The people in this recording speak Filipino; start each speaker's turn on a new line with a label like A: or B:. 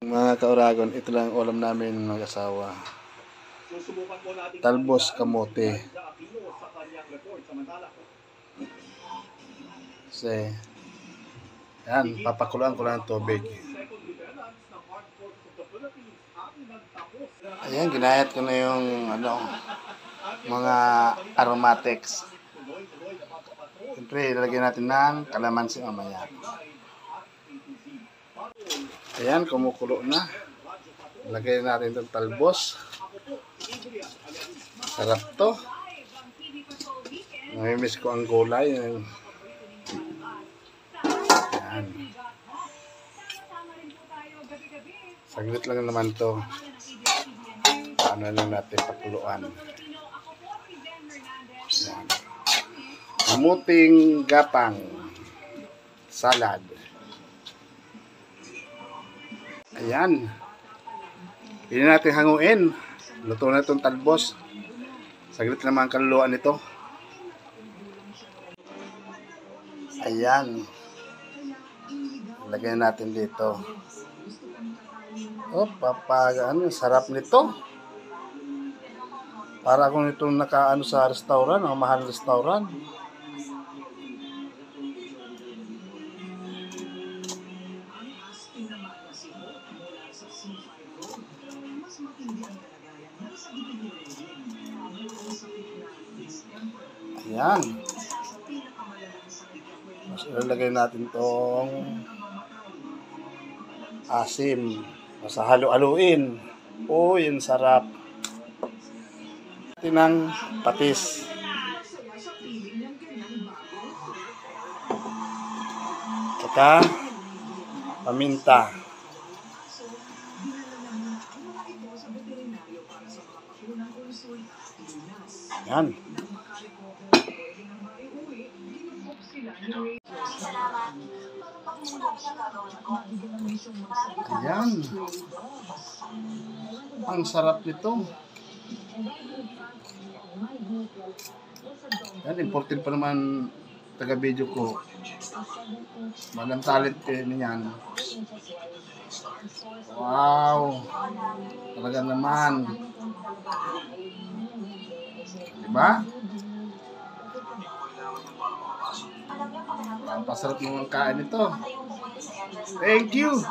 A: Mga kauragon, ito lang ulam namin mag-asawa. Talbos kamote. Kasi, yan, papakuluan ko lang ang tubig. Ayan, ginayat ko na yung mga aromatics. Siyempre, ilalagay natin ng kalamansi mamaya. Ayan, kumukulo na. Lagay natin itong talbos. Sarap to. Namimiss ko ang gulay. Ayan. Saglit lang naman to. Paano lang natin pakuluan. Ayan. Kamuting gapang. Salad. Ayan. Pili natin hanguin. Luto na itong talbos. Saglit naman ang kaluluan nito. Ayan. Lagyan natin dito. Oh, sarap nito. Para kung itong nakaano sa restaurant, ang mahal na restaurant. Ayan. Mas ilalagay natin tong asim. Basta halo-haluin. Oh, yun sarap. Natin ng patis. Saka paminta. Yan. Ayan. Ang sarap nito. Yan, important pa naman taga-video ko. Malang talent niyan. Wow. Talaga naman. Diba? Ang pasarap ng kain ito. Thank you.